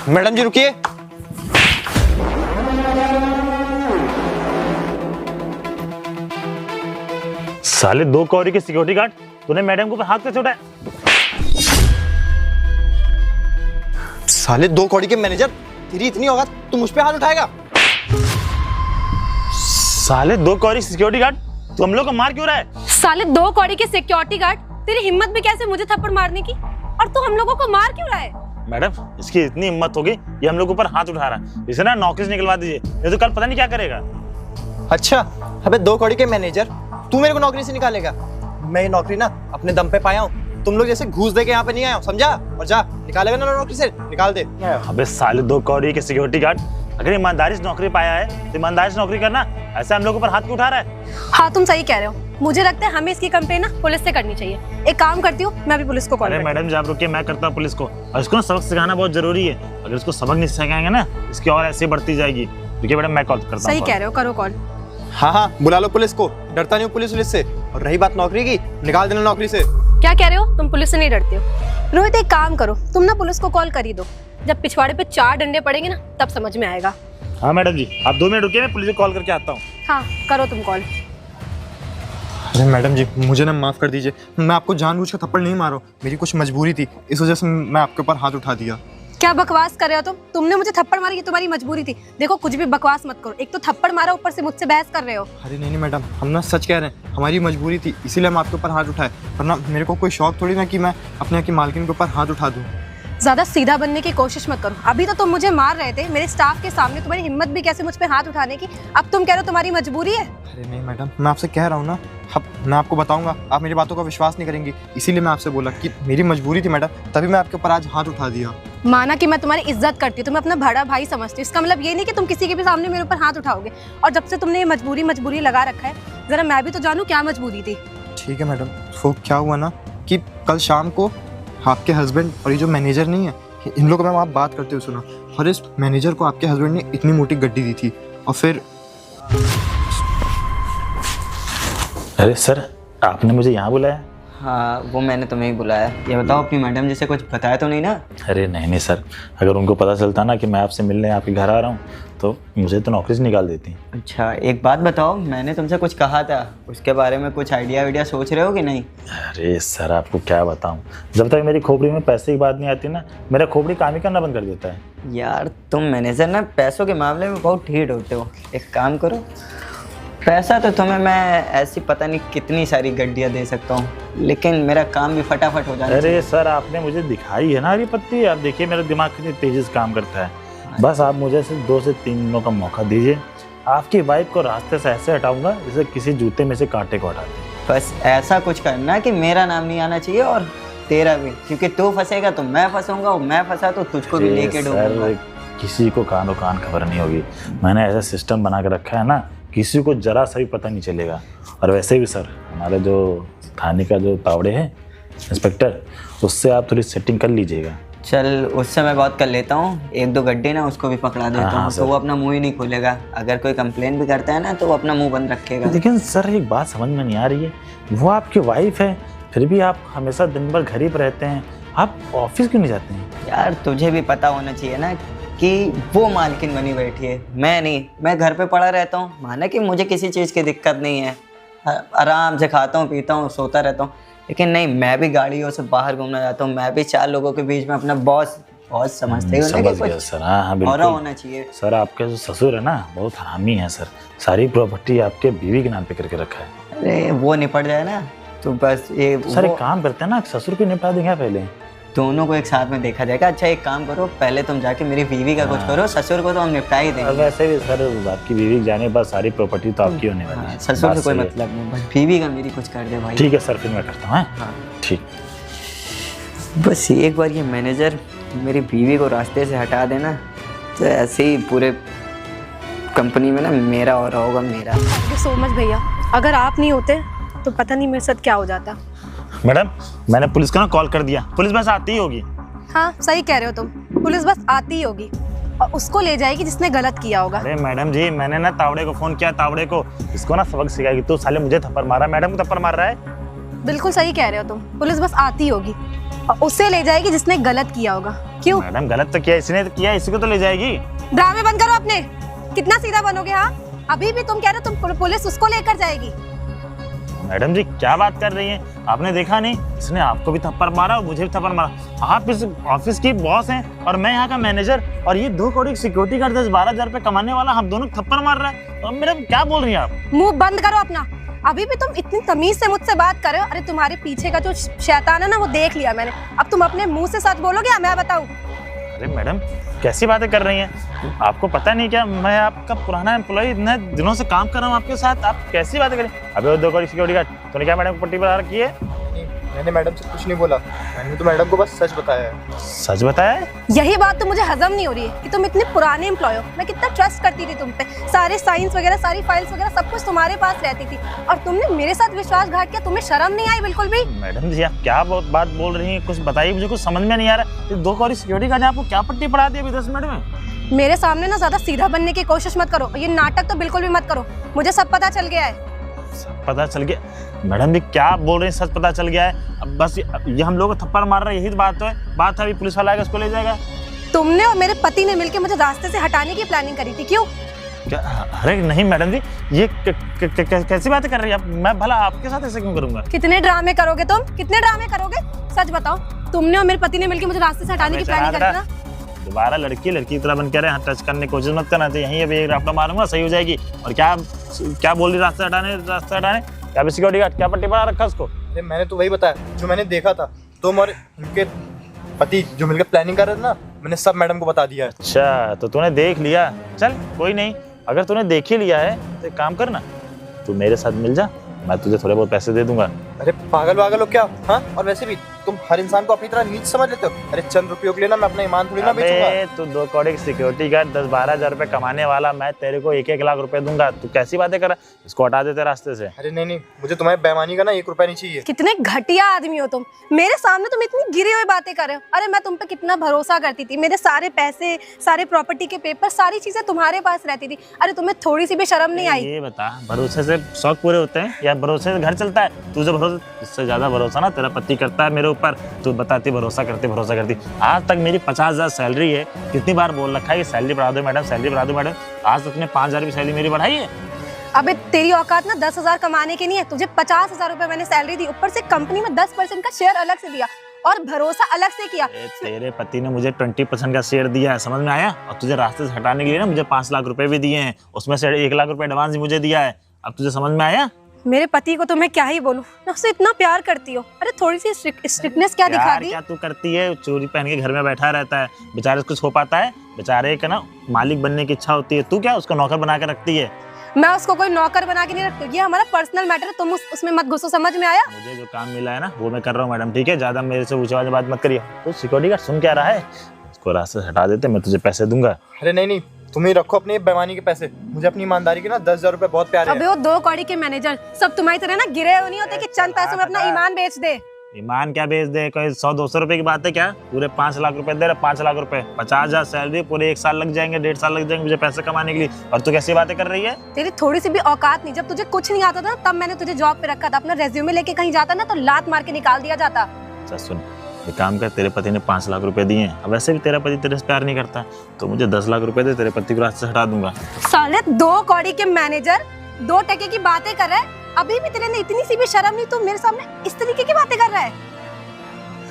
Madam जी रुकिए। साले 2 कौड़ी के सिक्योरिटी गार्ड, तूने मैडम के ऊपर हाथ कैसे उठाया? साले 2 कौड़ी के मैनेजर, तेरी इतनी औकात, तू मुझ पे हाथ उठाएगा? साले 2 कौड़ी सिक्योरिटी गार्ड, तू हम लोग को मार क्यों रहा है? साले 2 कौड़ी के सिक्योरिटी गार्ड, तेरी हिम्मत भी कैसे मुझे थप्पड़ मारने की, और तू हम लोगों को मार क्यों रहा है? मैडम, इसकी इतनी हिम्मत होगी ये हम लोग ऊपर हाथ उठा रहा है। इसे ना नौकरी से निकलवा दीजिए, ये तो कल पता नहीं क्या करेगा। अच्छा, अबे 2 कौड़ी के मैनेजर, तू मेरे को नौकरी से निकालेगा? मैं ये नौकरी ना अपने दम पे पाया हूँ, तुम लोग जैसे घूस दे के यहाँ पे नहीं आया हूँ, समझा? और जा, निकालेगा ना नौकरी से, निकाल दे। अबे साले 2 कौड़ी के सिक्योरिटी गार्ड, अगर ईमानदारी से नौकरी पाया है तो ईमानदारी से नौकरी करना, ऐसे हम लोग ऊपर हाथ क्यों उठा रहा है? हाँ, तुम सही कह रहे हो। मुझे लगता है हमें इसकी कंप्लेन ना पुलिस से करनी चाहिए। एक काम करती हूँ, मैं अभी पुलिस को कॉल करती हूँ। मैडम जी आप रुकिए, मैं करता हूँ पुलिस को। और इसको ना सबक सिखाना बहुत जरूरी है, अगर इसको सबक नहीं सिखाएंगे ना, इसकी और ऐसे बढ़ती जाएगी। रुकिए मैडम, मैं कॉल करता हूँ। सही कह रहे हो, करो कॉल। हाँ, बुला लो पुलिस को, डरता नहीं हूँ पुलिस से। और रही बात नौकरी की, निकाल देना नौकरी से। क्या कह रहे हो? तुम पुलिस से नहीं डरते हो? रोहित, एक काम करो, तुम ना पुलिस को कॉल कर ही दो। जब पिछवाड़े पे 4 डंडे पड़ेंगे ना, तब समझ में आएगा। हाँ मैडम जी, आप 2 मिनट रुकिए, मैं पुलिस को कॉल करके आता हूँ। हाँ, करो तुम कॉल। अरे मैडम जी, मुझे ना माफ कर दीजिए, मैं आपको जानबूझ कर थप्पड़ नहीं मारा, मेरी कुछ मजबूरी थी, इस वजह से मैं आपके ऊपर हाथ उठा दिया। क्या बकवास कर रहे हो तुम? तुमने मुझे थप्पड़ मारी, ये तुम्हारी मजबूरी थी। देखो, कुछ भी बकवास मत करो। एक तो थप्पड़ मारा, ऊपर से मुझसे बहस कर रहे हो। अरे नहीं मैडम, हम ना सच कह रहे हैं, हमारी मजबूरी थी, इसीलिए हम आपके ऊपर हाथ उठाए, वरना मेरे को कोई शौक थोड़ी ना कि मैं अपने यहाँ की मालकिन के ऊपर हाथ उठा दूँ। ज्यादा सीधा बनने की कोशिश मत करो। अभी तो तुम मुझे मार रहे थे, मेरे स्टाफ के सामने तुम्हारी हिम्मत भी कैसे मुझ पे हाथ उठाने की। अब तुम कह रहे हो तुम्हारी मजबूरी है। अरे नहीं मैडम, मैं आपसे कह रहा हूँ ना, अब मैं आपको बताऊंगा, आप मेरी बातों का विश्वास नहीं करेंगी, इसीलिए मैं आपसे बोला कि मेरी मजबूरी थी मैडम, तभी मैं आपके ऊपर आज हाथ उठा दिया। माना कि मैं तुम्हारी इज्जत करती हूँ, तुम्हें अपना बड़ा भाई समझती हूँ, इसका मतलब ये नहीं कि तुम किसी के भी सामने मेरे ऊपर हाथ उठाओगे। और जब से तुमने ये मजबूरी लगा रखा है, जरा मैं भी तो जानूँ क्या मजबूरी थी। ठीक है मैडम, वो क्या हुआ ना कि कल शाम को आपके हस्बैंड और ये जो मैनेजर नहीं है, इन लोगों में आप बात करते हुए सुना, और इस मैनेजर को आपके हस्बैंड ने इतनी मोटी गड्डी दी थी। और फिर अरे सर, आपने मुझे यहाँ बुलाया? हाँ, वो मैंने तुम्हें ही बुलाया। ये बताओ, अपनी मैडम जी से कुछ बताया तो नहीं ना? अरे नहीं सर, अगर उनको पता चलता ना कि मैं आपसे मिलने आपके घर आ रहा हूँ तो मुझे तो नौकरी से निकाल देती। अच्छा, एक बात बताओ, मैंने तुमसे कुछ कहा था, उसके बारे में कुछ आइडिया सोच रहे हो कि नहीं? अरे सर, आपको क्या बताऊँ, जब तक मेरी खोपड़ी में पैसे की बात नहीं आती ना, मेरा खोपड़ी काम ही करना बंद कर देता है। यार तुम मैनेजर ना पैसों के मामले में बहुत ढीठ होते हो। एक काम करो, पैसा तो तुम्हें मैं ऐसी पता नहीं कितनी सारी गड्डियाँ दे सकता हूँ, लेकिन मेरा काम भी फटाफट हो जाता है। अरे सर, आपने मुझे दिखाई है ना हरी पत्ती, आप देखिए मेरा दिमाग कितनी तेजी से काम करता है। बस आप मुझे सिर्फ 2 से 3 दिनों का मौका दीजिए, आपकी वाइफ को रास्ते से ऐसे हटाऊंगा जैसे किसी जूते में से कांटे को हटाते हैं। बस ऐसा कुछ करना कि मेरा नाम नहीं आना चाहिए और तेरा भी, क्योंकि तू फंसेगा तो मैं फंसूंगा, और मैं फंसा तो तुझको भी लेके डूबूंगा। किसी को कानो कान खबर नहीं होगी, मैंने ऐसा सिस्टम बना के रखा है ना, किसी को जरा सा भी पता नहीं चलेगा। और वैसे भी सर, हमारे जो थाने का जो तावड़े है इंस्पेक्टर, उससे आप थोड़ी सेटिंग कर लीजिएगा। चल, उससे मैं बात कर लेता हूँ, 1-2 गड्ढे ना उसको भी पकड़ा देता हूँ, तो वो अपना मुंह ही नहीं खोलेगा। अगर कोई कंप्लेन भी करता है ना तो वो अपना मुंह बंद रखेगा। लेकिन सर, एक बात समझ में नहीं आ रही है, वो आपकी वाइफ है, फिर भी आप हमेशा दिन भर घर ही पर रहते हैं, आप ऑफिस क्यों नहीं जाते हैं? यार तुझे भी पता होना चाहिए ना कि वो मालकिन बनी बैठी है, मैं नहीं। मैं घर पे पड़ा रहता हूँ, माना कि मुझे किसी चीज़ की दिक्कत नहीं है, आराम से खाता हूँ, पीता हूँ, सोता रहता हूँ, लेकिन नहीं, मैं भी गाड़ियों से बाहर घूमना चाहता हूँ, मैं भी 4 लोगों के बीच में अपना बॉस समझते हो ना कि कुछ सर। हाँ बिल्कुल होना चाहिए। सर, आपके जो ससुर है ना, बहुत हरामी है सर, सारी प्रॉपर्टी आपके बीवी के नाम पे करके रखा है। अरे वो निपट जाए ना तो बस ये सर, एक काम करते हैं ना, ससुर को निपटा देंगे पहले, दोनों को एक साथ में देखा जाएगा। अच्छा, एक काम करो, पहले तुम जाके मेरी बीवी का कुछ करो, ससुर को तो हम निपटा ही देंगे। वैसे भी सर, आपकी बीवी जाने बाद सारी प्रॉपर्टी तो आपकी होने वाली है। ससुर से कोई मतलब नहीं, बस बीवी का मेरी कुछ कर दे भाई। ठीक है सर, फिर मैं करता हूँ। हाँ ठीक। बस एक बार ये मैनेजर मेरी बीवी को रास्ते से हटा देना, तो ऐसे ही पूरे कंपनी में ना मेरा और होगा मेरा। थैंक यू सो मच भैया, अगर आप नहीं होते तो पता नहीं मेरे साथ क्या हो जाता। मैडम, मैंने पुलिस को ना कॉल कर दिया, पुलिस बस आती ही होगी। हाँ, सही कह रहे हो तुम, पुलिस बस आती ही होगी और उसको ले जाएगी जिसने गलत किया होगा। अरे मैडम जी, मैंने ना तावड़े को फोन किया, तावड़े को, इसको ना सबक सिखाएगी। तू साले मुझे थप्पड़ मारा, मैडम को थप्पड़ मार रहा है। बिल्कुल सही कह रहे हो तुम। पुलिस बस आती होगी और उसे ले जाएगी जिसने गलत किया होगा। क्यों? मैडम गलत तो किया इसने, तो किया इसी को तो ले जाएगी। ड्रामे बंद करो अपने। कितना सीधा बनोगे? हाँ, अभी भी तुम कह रहे हो तुम पुलिस उसको लेकर जाएगी। मैडम जी क्या बात कर रही हैं? आपने देखा नहीं, इसने आपको भी थप्पड़ मारा और मुझे भी थप्पड़ मारा। आप इस ऑफिस की बॉस हैं और मैं यहाँ का मैनेजर, और ये 2 करोड़ सिक्योरिटी गार्ड 10-12 हजार रुपए कमाने वाला हम दोनों थप्पड़ मार रहा है। और मैडम क्या बोल रही हैं आप? मुंह बंद करो अपना। अभी भी तुम इतनी तमीज से मुझसे बात कर रहे हो। अरे तुम्हारे पीछे का जो शैतान है ना, वो देख लिया मैंने। अब तुम अपने मुंह से सच बोलोगे या मैं बताऊं? अरे मैडम कैसी बातें कर रही हैं? आपको पता नहीं क्या, मैं आपका पुराना एम्प्लॉय, इतने दिनों से काम कर रहा हूँ आपके साथ, आप कैसी बातें करें? अबे वो 2 करोड़ सिक्योरिटी गार्ड, तूने क्या मैडम को पट्टी बना रखी है? मैंने मैडम से कुछ नहीं बोला, मैंने तो मैडम को बस सच बताया है। सच बताया है? यही बात तो मुझे हजम नहीं हो रही है कि तुम इतने पुराने एम्प्लॉय हो। मैं कितना ट्रस्ट करती थी तुम पे, सारे साइंस वगैरह, सारी फाइल्स वगैरह सब कुछ तुम्हारे पास रहती थी, और तुमने मेरे साथ विश्वासघात किया। तुम्हें शर्म नहीं आई बिल्कुल भी? मैडम जी आप क्या बात बोल रही हैं? कुछ बताइए, मुझे कुछ समझ में नहीं आ रहा। ये 2 करोड़ सिक्योरिटी गार्ड ने आपको क्या पट्टी पढ़ा दी अभी 10 मिनट में? मेरे सामने ना ज्यादा सीधा बनने की कोशिश मत करो। ये नाटक तो बिल्कुल भी मत करो। मुझे सब पता चल गया है। सब पता चल गया? मैडम जी क्या बोल रहे हैं? सच पता चल गया है? अब बस ये हम लोग को थप्पड़ मार रहे हैं, यही तो बात है। बात है अभी पुलिस वाला आएगा, उसको ले जाएगा। तुमने और मेरे पति ने मिलकर मुझे रास्ते से हटाने की प्लानिंग करी थी। क्यों? क्या? अरे नहीं मैडम जी, ये कैसी बातें कर रही है आप? मैं भला आपके साथ ऐसे क्यों करूंगा? कितने ड्रामे करोगे तुम? कितने ड्रामे करोगे? सच बताओ, तुमने और मेरे पति ने मिलकर मुझे रास्ते से हटाने की प्लानिंग करी ना? दोबारा लड़की की तरह बन कर टच करने की कोशिश मत करना। यहीं अभी एक राफ्टा मारूंगा, सही हो जाएगी। और क्या बोल रही? रास्ते हटाने क्या सिक्योरिटी गार्ड क्या पट्टी पड़ा रखा उसको? अरे मैंने तो वही बताया जो मैंने देखा था। तुम और उनके पति जो मिलकर प्लानिंग कर रहे थे ना, मैंने सब मैडम को बता दिया है। अच्छा तो तूने देख लिया, चल कोई नहीं। अगर तूने देख ही लिया है तो एक काम करना, तू मेरे साथ मिल जा, मैं तुझे थोड़े बहुत पैसे दे दूंगा। अरे पागल हो क्या? हाँ, और वैसे भी तुम हर इंसान को अपनी तरह नीच समझ लेते हो। अरे चंद रुपयों के लिए ना मैं अपना ईमान थोड़ी ना बेचूंगा। तू 2 करोड़ सिक्योरिटी गार्ड 10-12 हजार रुपए कमाने वाला, मैं तेरे को 1-1 लाख रुपए दूंगा। तू कैसी बातें कर रहा है? इसको हटा देते रास्ते से। अरे नहीं, मुझे तुम्हारी बेईमानी का ना 1 रुपया नहीं चाहिए। कितने घटिया आदमी हो तुम। मेरे सामने तुम इतनी गिरी हुई बातें कर रहे हो। अरे मैं तुम पे कितना भरोसा करती थी। मेरे सारे पैसे, सारे प्रॉपर्टी के पेपर, सारी चीजें तुम्हारे पास रहती थी। अरे तुम्हें थोड़ी सी भी शर्म नहीं आई? ये बता, भरोसे से शौक पूरे होते हैं या भरोसे से घर चलता है? तुझे भरोसा, इससे ज्यादा भरोसा ना तेरा पति करता है मेरे ऊपर। तू बताती भरोसा करती। आज तक मेरी 50,000 सैलरी है। कितनी बार बोल रखा है कि सैलरी बढ़ा दो मैडम, सैलरी बढ़ा दो मैडम। आज तक ने 5,000 की सैलरी मेरी बढ़ाई है? अबे तेरी औकात ना 10,000 कमाने की नहीं है। तुझे 50,000 रुपए मैंने सैलरी दी, ऊपर से कंपनी में 10% का शेयर अलग से दिया और भरोसा अलग से किया। तेरे पति ने मुझे 20% का शेयर दिया है, समझ में आया? और तुझे रास्ते से हटाने के लिए ना मुझे 5 लाख रुपए भी दिए हैं, उसमें से 1 लाख रुपए एडवांस भी मुझे दिया है। अब तुझे समझ में आया? मेरे पति को तो मैं क्या ही बोलूं, मैं उससे इतना प्यार करती हूँ। अरे थोड़ी सी स्ट्रिक्टनेस क्या दिखा दी? क्या तू करती है? चोरी पहन के घर में बैठा रहता है, बेचारे को कुछ हो पाता है? बेचारे का ना मालिक बनने की इच्छा होती है, तू क्या उसको नौकर बना के रखती है? मैं उसको कोई नौकर बना के नहीं रखती। ये हमारा पर्सनल मैटर है, तुम उसमें मत घुसो। समझ में आया? मुझे जो काम मिला है ना वो मैं कर रहा हूँ मैडम, ठीक है? ज्यादा मेरे से ऊंची आवाज में बात मत करिए। तो सिक्योरिटी गार्ड सुन क्या रहा है? इसको रास्ते से हटा देते, मैं तुझे पैसे दूंगा। अरे नहीं, तुम ही रखो अपनी बेईमानी के पैसे। मुझे अपनी ईमानदारी के ना 10,000 रुपए बहुत प्यारे हैं। अबे वो 2 कौड़ी के मैनेजर सब तुम्हारी तरह ना गिरे हुए नहीं होते कि चंद पैसों में अपना ईमान बेच दे। ईमान क्या बेच दे? कोई 100-200 रुपए की बात है क्या? पूरे 5 लाख रुपए दे रहे। 5 लाख रुपए, 50,000 सैलरी, पूरे 1 साल लग जाएंगे, 1.5 साल लग जाएंगे मुझे पैसे कमाने के लिए, और तू कैसी बातें कर रही है? तेरी थोड़ी सी भी औकात नहीं। जब तुझे कुछ नहीं आता था तब मैंने तुझे जॉब पे रखा था। अपना रेज्यूमे लेके कहीं जाता ना तो लात मार के निकाल दिया जाता। अच्छा सुन, ये काम कर, तेरे पति ने 5 लाख रुपए दिए हैं। अब वैसे भी तेरा पति तेरे से प्यार नहीं करता, तो मुझे 10 लाख रुपए दे, तेरे पति को रास्ते से हटा दूंगा। साले 2 कौड़ी के मैनेजर 2 टके की बातें कर रहा है। अभी भी तेरे ने इतनी सी भी शर्म नहीं? तू मेरे सामने इस तरीके की बातें कर रहा है?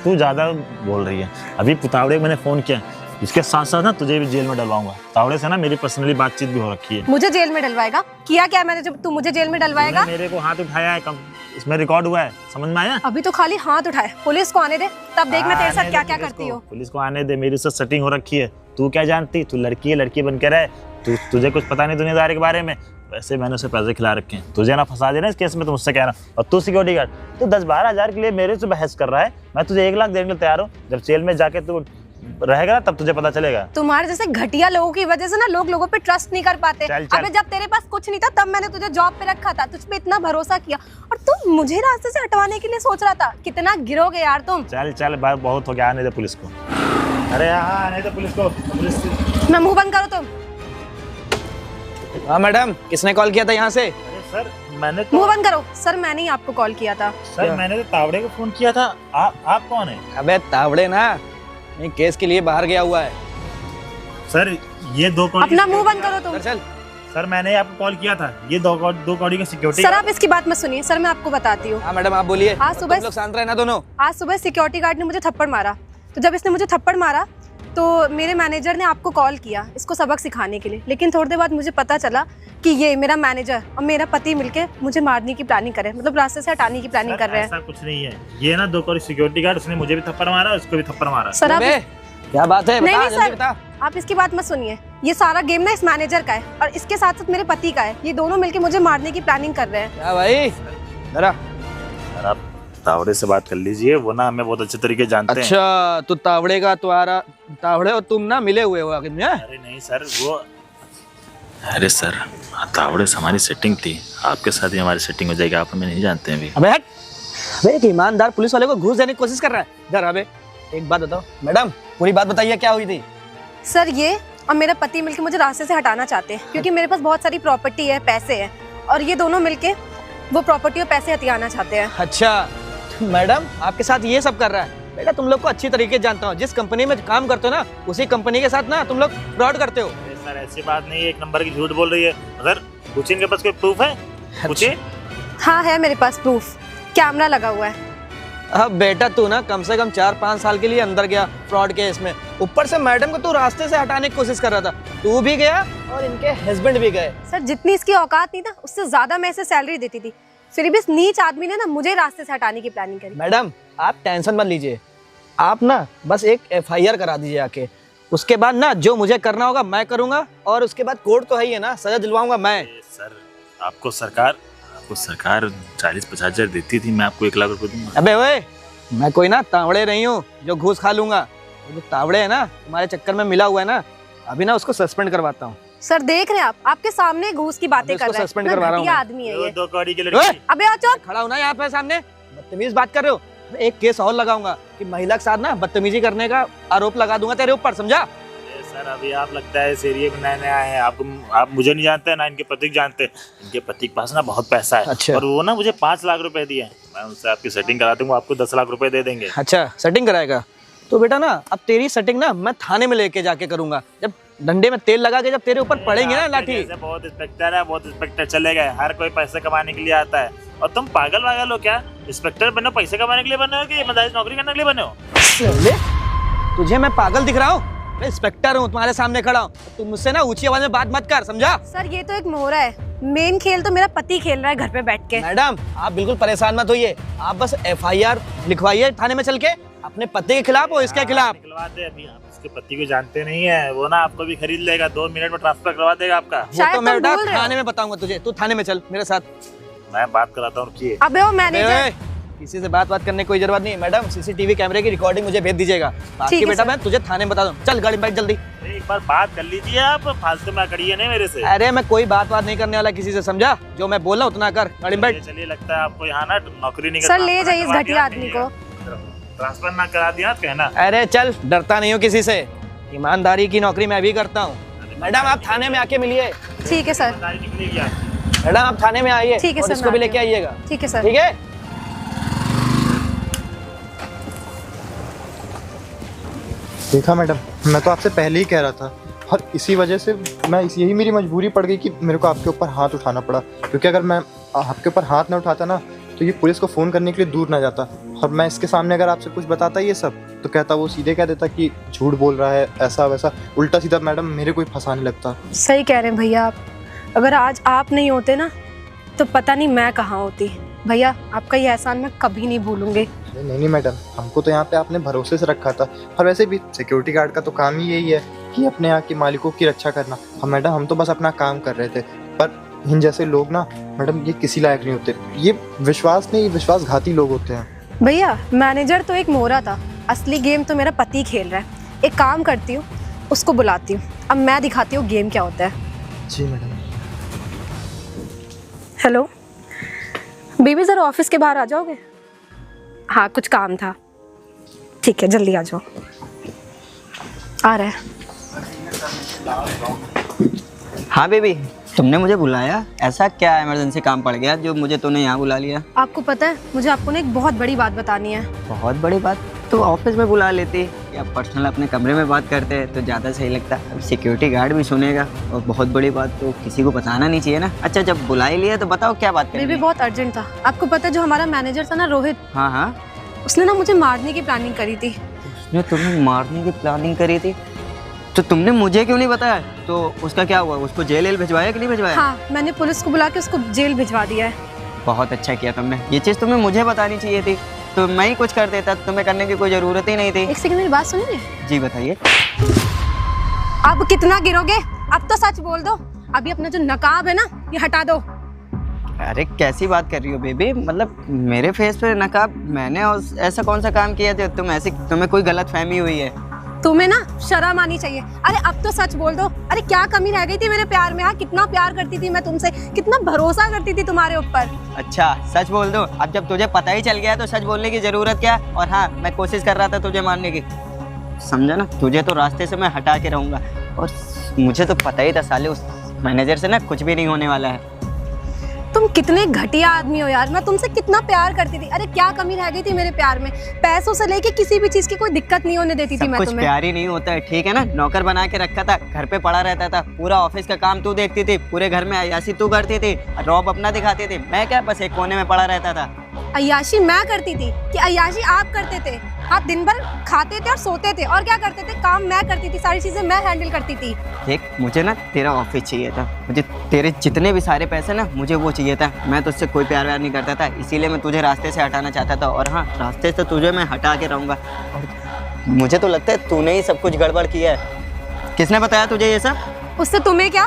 तू ज्यादा बोल रही है। अभी पुतावड़े को मैंने फोन किया, इसके साथ साथ ना तुझे भी जेल में डलवाऊंगा। तावड़े से ना मेरी पर्सनली बातचीत भी हो रखी है। मुझे जेल में डलवाएगा? किया क्या मैंने जब तू मुझे जेल में डलवाएगा? मेरे को हाथ उठाया है, इसमें रिकॉर्ड हुआ है, समझ में आया? अभी तो खाली हाथ उठाए। पुलिस को आने दे, तब देख मैं तेरे साथ क्या क्या करती हूँ। पुलिस को आने दे, मेरी साथ सेटिंग हो रखी है। तू क्या जानती? तू लड़की है, लड़की बन के रहे। तुझे कुछ पता नहीं दुनियादारी के बारे में। वैसे मैंने उसे पैसे खिला रखे हैं, तुझे ना फंसा देना इस केस में, तो मुझसे कह रहा। और तू सिक्योरिटी गार्ड, तू 10-12 हजार के लिए मेरे से बहस कर रहा है। मैं तुझे 1 लाख देने के लिए तैयार हूँ। जब जेल में जाके तू रहेगा ना तब तुझे पता चलेगा। तुम्हारे जैसे घटिया लोगों की वजह से ना लोग लोगों पे ट्रस्ट नहीं कर पाते। अबे जब तेरे पास कुछ नहीं था तब मैंने तुझे जॉब पे रखा था, तुझ पे इतना भरोसा किया, और तुम मुझे रास्ते से हटवाने के लिए सोच रहा था। कितना गिरोगे यार तुम। चल बहुत हो गया, आने दे पुलिस को। अरे हाँ, आने दे पुलिस को। मैं मुंह बंद करो तुम। हाँ मैडम, किसने कॉल किया था यहाँ से? अरे सर मैंने तो मुंह बंद करो सर, मैंने ही आपको कॉल किया था। सर मैंने तो तावड़े को फोन किया था। आप कौन है? अबे तावड़े ना, ये केस के लिए बाहर गया हुआ है। सर ये दो कौड़ी अपना मुंह बंद करो तुम। चल सर मैंने आपको कॉल किया था, ये दो कौड़ी का सिक्योरिटी। सर आप इसकी बात मत सुनिए, सर मैं आपको बताती हूँ। हाँ मैडम आप बोलिए। आज सुबह- तुम लोग शांत रहना दोनों। आज सुबह सिक्योरिटी गार्ड ने मुझे थप्पड़ मारा, तो जब इसने मुझे थप्पड़ मारा तो मेरे मैनेजर ने आपको कॉल किया इसको सबक सिखाने के लिए, लेकिन थोड़ी देर बाद मुझे पता चला कि ये मेरा मैनेजर और मेरा पति मिलके मुझे मारने की प्लानिंग कर रहे हैं, मतलब रास्ते से हटाने की प्लानिंग कर रहे हैं। ऐसा कुछ नहीं है, ये ना दो कौड़ी सिक्योरिटी गार्ड, उसने मुझे भी थप्पड़ मारा, उसको भी थप्पड़ मारा। सर आप अबे, क्या बात है? नहीं बता, नहीं जल्दी सर, बता। आप इसकी बात मत सुनिए। ये सारा गेम ना इस मैनेजर का है और इसके साथ साथ मेरे पति का है। ये दोनों मिलके मुझे मारने की प्लानिंग कर रहे हैं। क्या भाई? जरा सर आप तावड़े से बात कर लीजिए, वो ना हमें बहुत अच्छे तरीके जानते हैं। अच्छा, तू तावड़े का तुम्हारा तावड़े और तुम ना मिले हुए हो आखिर में? अरे नहीं सर, वो अरे सर तावड़े से हमारी सेटिंग थी, आपके साथ ही हमारी सेटिंग हो जाएगी। आप हमें नहीं जानते हैं अभी। अबे हट! अबे एक ईमानदार पुलिस वाले को घूस देने की कोशिश कर रहा है। इधर अबे एक बात बताओ मैडम, पूरी बात बताइए क्या हुई थी? सर ये और मेरा पति मिलके मुझे रास्ते से हटाना चाहते हैं क्योंकि मेरे पास बहुत सारी प्रॉपर्टी है, पैसे हैं, और ये दोनों मिलके वो प्रॉपर्टी और पैसे हथियाना चाहते हैं। अच्छा तो मैडम आपके साथ ये सब कर रहा है? बेटा तुम लोग को अच्छी तरीके से जानता हूँ, जिस कंपनी में काम करते हो ना उसी कंपनी के साथ ना तुम लोग फ्रॉड करते हो। अरे सर ऐसी बात नहीं है, एक नंबर की झूठ बोल रही है। अगर पूछे इनके पास कोई प्रूफ है? पूछे। हाँ है मेरे पास प्रूफ, कैमरा लगा हुआ है। अब बेटा तू ना कम से कम 4-5 साल के लिए अंदर गया फ्रॉड केस में, ऊपर से मैडम को तू रास्ते से हटाने की कोशिश कर रहा था। तू भी गया और इनके हस्बैंड भी गए। सर जितनी इसकी औकात नहीं था उससे ज्यादा मैं इसे सैलरी देती थी, फिर भी इस नीच आदमी ने ना मुझे रास्ते से हटाने की प्लानिंग करी। मैडम आप टेंशन मत लीजिए, आप ना बस एक FIR करा दीजिए आके, उसके बाद ना जो मुझे करना होगा मैं करूंगा, और उसके बाद कोर्ट तो है ही है ना, सजा दिलवाऊंगा मैं। सर आपको सरकार 40-50 हज़ार देती थी, मैं आपको 1 लाख रुपए दूंगा। अबे ओए, मैं कोई ना तावड़े नहीं हूँ जो घूस खा लूंगा। वो जो तावड़े है ना तुम्हारे चक्कर में मिला हुआ है ना, अभी ना उसको सस्पेंड करवाता हूँ। सर देख रहे हैं आप, आपके सामने घूस की बातें अब कर इसको रहा है। सस्पेंड इतना करवा रहा हूं घटिया मैं। आदमी है वो ये। दो कौड़ी की ओए! लड़की। अबे आ चुप। खड़ा होना यहाँ पे सामने, बदतमीज बात कर रहे हो। एक केस और लगाऊंगा कि महिला के साथ ना बदतमीजी करने का आरोप लगा दूंगा तेरे ऊपर, समझा? अरे सर अभी आप लगता है इस एरिया में नए आए हैं, आप मुझे नहीं जानते ना इनके पति को जानते। इनके पति के पास ना बहुत पैसा है। अच्छा। और वो ना मुझे 5 लाख रुपए दिए, मैं उनसे आपकी सेटिंग करा दूंगा, आपको 10 लाख रुपए दे देंगे। अच्छा सेटिंग कराएगा तो बेटा ना अब तेरी सेटिंग ना मैं थाने में लेके जाके करूंगा, जब डंडे में तेल लगा के जब तेरे ऊपर पड़ेंगे ना लाठी। जैसे बहुत इंस्पेक्टर है, बहुत इंस्पेक्टर चले गए, हर कोई पैसे कमाने के लिए आता है, और तुम पागल वागल हो क्या? इंस्पेक्टर बनो पैसे कमाने के लिए बने हो कि ईमानदारी से नौकरी करने के लिए बने हो? साले, तुझे मैं पागल दिख रहा हूँ? मैं इंस्पेक्टर हूँ, तुम्हारे सामने खड़ा हूँ, तुम मुझसे ना ऊंची आवाज में बात मत कर, समझा? सर ये तो एक मोहरा है, मेन खेल तो मेरा पति खेल रहा है घर पे बैठ के। मैडम आप बिल्कुल परेशान मत होइए, आप बस FIR लिखवाइए थाने में चल के, अपने पति के खिलाफ और इसके खिलाफ। निकलवा दे, अभी आप इसके पति को जानते नहीं है, वो ना आपको भी खरीद लेगा, 2 मिनट में ट्रांसफर करवा देगा आपका। वो शायद तो तुम मैं बेटा भूल रहे हो। थाने में बताऊंगा तुझे, तू थाने में चल मेरे साथ। मैं बात कराता हूँ, रुकिए। अबे वो ए, मैनेजर। किसी से बात करने की कोई जरूरत नहीं, मैडम CCTV कैमरे की रिकॉर्डिंग मुझे भेज दीजिएगा, बाकी ठीक है बेटा सर। मैं तुझे थाने में बता दूं। चल गाड़ी में बैठ जल्दी। अरे एक बार बात कर लीजिए, आप फालतू में अकड़िए नहीं मेरे से। अरे मैं कोई बात नहीं करने वाला किसी से, समझा? जो मैं बोल रहा हूं उतना कर, गाड़ी में बैठ। चलिए लगता है आपको यहाँ ना नौकरी नहीं सर ले जाइए इस घटिया आदमी को। ट्रांसफर ना करा दिया तो कहना। अरे चल, डरता नहीं हूँ किसी से, ईमानदारी की नौकरी मैं भी करता हूँ। मैडम आप थाने में आके मिलिए, ठीक है सर, ईमानदारी निकलेगी आपकी। मैडम आप थाने में आइए ठीक है और सर, इसको मैं भी आती लेके हूँ। आइएगा, ठीक है सर। ठीक है? देखा मैडम, मैं तो आपसे पहले ही कह रहा था, और इसी वजह से यही मेरी मजबूरी पड़ गई कि मेरे को आपके ऊपर हाथ उठाना पड़ा, क्योंकि अगर मैं आपके ऊपर हाथ ना उठाता ना तो ये पुलिस को फ़ोन करने के लिए दूर ना जाता, और मैं इसके सामने अगर आपसे कुछ बताता ये सब तो कहता, वो सीधे कह देता कि झूठ बोल रहा है, ऐसा वैसा उल्टा सीधा मैडम मेरे को ही फंसाने लगता। सही कह रहे हैं भैया आप, अगर आज आप नहीं होते ना तो पता नहीं मैं कहाँ होती। भैया आपका ये एहसान मैं कभी नहीं भूलूंगी। नहीं मैडम, हमको तो यहाँ पे आपने भरोसे से रखा था, और वैसे भी सिक्योरिटी गार्ड का तो काम ही यही है कि अपने यहाँ के मालिकों की रक्षा करना। मैडम हम तो बस अपना काम कर रहे थे, पर इन जैसे लोग ना मैडम ये किसी लायक नहीं होते, ये विश्वास नहीं, विश्वासघाती लोग होते हैं। भैया मैनेजर तो एक मोहरा था, असली गेम तो मेरा पति खेल रहा है। एक काम करती हूँ, उसको बुलाती हूँ, अब मैं दिखाती हूँ गेम क्या होता है। जी मैडम। हेलो बेबी, ज़रा ऑफिस के बाहर आ जाओगे? हाँ कुछ काम था। ठीक है जल्दी आ जाओ। आ रहा है। हाँ बेबी, तुमने मुझे बुलाया? ऐसा क्या इमरजेंसी काम पड़ गया जो मुझे तूने यहाँ बुला लिया? आपको पता है मुझे आपको ना एक बहुत बड़ी बात बतानी है। बहुत बड़ी बात? तो ऑफिस में बुला लेती या पर्सनल अपने कमरे में बात करते हैं तो ज़्यादा सही लगता। अब सिक्योरिटी गार्ड भी सुनेगा और बहुत बड़ी बात तो किसी को बताना नहीं चाहिए ना। अच्छा जब बुला ही लिया तो बताओ क्या बात बेबी करनी है? बहुत अर्जेंट था। आपको पता है जो हमारा मैनेजर था ना रोहित, हाँ हाँ, उसने ना मुझे मारने की प्लानिंग करी थी। उसने तुम्हें मारने की प्लानिंग करी थी? तो तुमने मुझे क्यों नहीं बताया? तो उसका क्या हुआ? उसको जेल भिजवाया कि नहीं भिजवाया? हाँ, मैंने पुलिस को बुला के उसको जेल भिजवा दिया है। बहुत अच्छा किया तुमने। ये चीज़ तुम्हें मुझे बतानी चाहिए थी, तो मैं ही कुछ कर देता, तुम्हें करने की कोई ज़रूरत ही नहीं थी। एक सेकंड मेरी बात सुनिए। जी बताइए। अब कितना गिरोगे? अब तो सच बोल दो। अभी अपना जो नकाब है ना ये हटा दो। अरे कैसी बात कर रही हो बेबी? मतलब मेरे फेस पे नकाब? मैंने ऐसा कौन सा काम किया जो तुम्हें कोई गलत फहमी हुई है? तुम्हें ना शर्म आनी चाहिए। अरे अब तो सच बोल दो। अरे क्या कमी रह गई थी मेरे प्यार में? हाँ, कितना प्यार करती थी मैं तुमसे, कितना भरोसा करती थी तुम्हारे ऊपर। अच्छा सच बोल दो। अब जब तुझे पता ही चल गया तो सच बोलने की जरूरत क्या? और हाँ, मैं कोशिश कर रहा था तुझे मारने की, समझा ना? तुझे तो रास्ते से मैं हटा के रहूंगा। और मुझे तो पता ही था साले उस मैनेजर से ना कुछ भी नहीं होने वाला है। तुम कितने घटिया आदमी हो यार। मैं तुमसे कितना प्यार करती थी। अरे क्या कमी रह गई थी मेरे प्यार में? पैसों से लेके किसी भी चीज की कोई दिक्कत नहीं होने देती थी मैं कुछ तुम्हें। प्यार ही नहीं होता है, ठीक है ना? नौकर बना के रखा था, घर पे पड़ा रहता था, पूरा ऑफिस का काम तू देखती थी, पूरे घर में अय्याशी तू करती थी, रौब अपना दिखाती थी। मैं क्या बस एक कोने में पड़ा रहता था? अय्याशी मैं करती थी कि अय्याशी आप करते थे? आप दिन भर खाते थे और सोते थे और क्या करते थे? काम मैं करती थी, सारी चीजें मैं हैंडल करती थी। देख मुझे ना तेरा ऑफिस चाहिए था, मुझे तेरे जितने भी सारे पैसे ना मुझे वो चाहिए था। मैं तुझसे कोई प्यार व्यार नहीं करता था, इसीलिए मैं तुझे रास्ते से हटाना चाहता था। और हाँ, रास्ते से तुझे मैं हटा के रहूँगा। और मुझे तो लगता है तूने ही सब कुछ गड़बड़ किया है। किसने बताया तुझे ये सब? उससे तुम्हें क्या?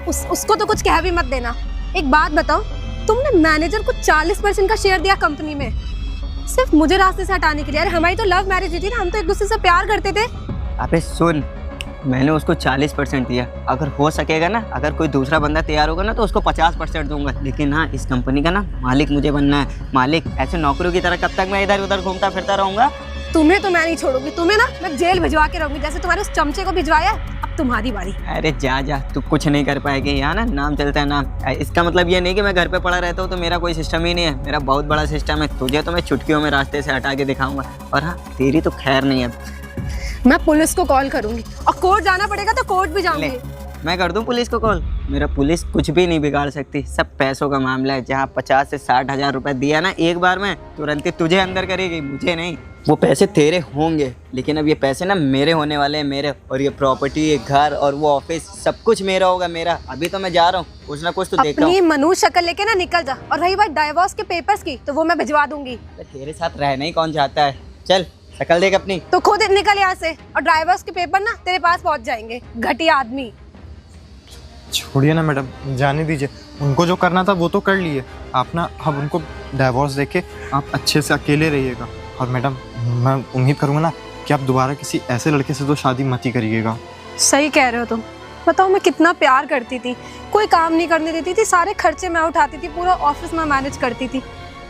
उसको तो कुछ कह भी मत देना। एक बात बताओ, तुमने मैनेजर को 40% का शेयर दिया कंपनी में सिर्फ मुझे रास्ते से हटाने के लिए। अरे हमारी तो लव मैरिज हुई थी ना, हम तो एक दूसरे से प्यार करते थे। अबे सुन, मैंने उसको 40% दिया। अगर हो सकेगा ना, अगर कोई दूसरा बंदा तैयार होगा ना तो उसको 50% दूंगा। लेकिन हाँ, इस कंपनी का ना मालिक मुझे बनना है। मालिक ऐसे नौकरों की तरह कब तक मैं इधर उधर घूमता फिरता रहूंगा? तुम्हें तो मैं नहीं छोड़ूंगी। तुम्हें ना मैं जेल भिजवा के रहूंगी, जैसे तुम्हारे उस चमचे को भिजवाया। अब तुम्हारी बारी। अरे जा जा, तू कुछ नहीं कर पाएगी। यहाँ ना नाम चलता है नाम। इसका मतलब ये नहीं कि मैं घर पे पड़ा रहता हूँ तो मेरा कोई सिस्टम ही नहीं है। मेरा बहुत बड़ा सिस्टम है। तुझे तो मैं चुटकियों में रास्ते से हटा के दिखाऊंगा। और हाँ, तेरी तो खैर नहीं है। मैं पुलिस को कॉल करूंगी और कोर्ट जाना पड़ेगा तो कोर्ट भी जाऊंगी। मैं कर दूं पुलिस को कॉल? मेरा पुलिस कुछ भी नहीं बिगाड़ सकती। सब पैसों का मामला है। जहाँ 50 से 60 हज़ार रुपए दिया ना एक बार में, तुरंत ही तुझे अंदर करेगी, मुझे नहीं। वो पैसे तेरे होंगे, लेकिन अब ये पैसे ना मेरे होने वाले हैं, मेरे। और ये प्रॉपर्टी, ये घर और वो ऑफिस, सब कुछ मेरा होगा, मेरा। अभी तो मैं जा रहा हूँ, कुछ ना कुछ तो देखता हूँ। अपनी मनुष्य शक्ल लेके ना निकल जा। और रही बात डाइवोर्स के पेपर्स की, तो वो मैं भिजवा दूंगी। तेरे साथ रहना ही कौन चाहता है? चल शक्ल देख अपनी। तो खुद निकल यहाँ से, और ड्राइवर्स के पेपर ना तेरे पास पहुंच जाएंगे, घटिया आदमी। छोड़िए ना मैडम, जाने दीजिए। उनको जो करना था वो तो कर लिए। आप ना अब उनको डाइवोर्स देके आप अच्छे से अकेले रहिएगा। और मैडम, मैं उम्मीद करूँगा ना कि आप दोबारा किसी ऐसे लड़के से तो शादी मत ही करिएगा। सही कह रहे हो तुम। बताओ मैं कितना प्यार करती थी, कोई काम नहीं करने देती थी, सारे खर्चे मैं उठाती थी, पूरा ऑफिस में मैनेज करती थी,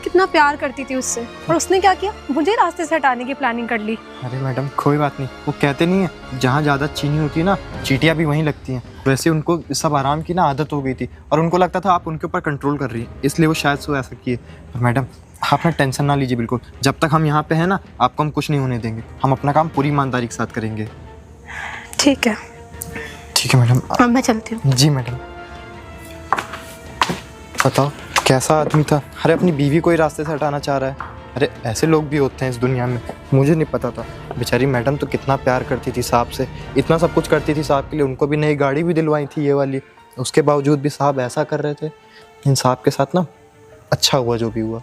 कितना प्यार करती थी उससे। और उसने क्या किया? मुझे रास्ते से हटाने की प्लानिंग कर ली। अरे मैडम कोई बात नहीं, वो कहते नहीं है जहाँ ज़्यादा चीनी होती है ना, चींटियाँ भी वहीं लगती हैं। वैसे उनको सब आराम की ना आदत हो गई थी और उनको लगता था आप उनके ऊपर कंट्रोल कर रही हैं, इसलिए वो शायद से ऐसा किए। पर मैडम आप ना टेंशन ना लीजिए बिल्कुल। जब तक हम यहाँ पे हैं ना, आपको हम कुछ नहीं होने देंगे। हम अपना काम पूरी ईमानदारी के साथ करेंगे। ठीक है। ठीक है मैडम। अब मैं चलती हूँ। जी मैडम। बताओ कैसा आदमी था? अरे अपनी बीवी को ही रास्ते से हटाना चाह रहा है। अरे ऐसे लोग भी होते हैं इस दुनिया में, मुझे नहीं पता था। बेचारी मैडम तो कितना प्यार करती थी साहब से, इतना सब कुछ करती थी साहब के लिए। उनको भी नई गाड़ी भी दिलवाई थी ये वाली, उसके बावजूद भी साहब ऐसा कर रहे थे। इन साहब के साथ ना अच्छा हुआ जो भी हुआ।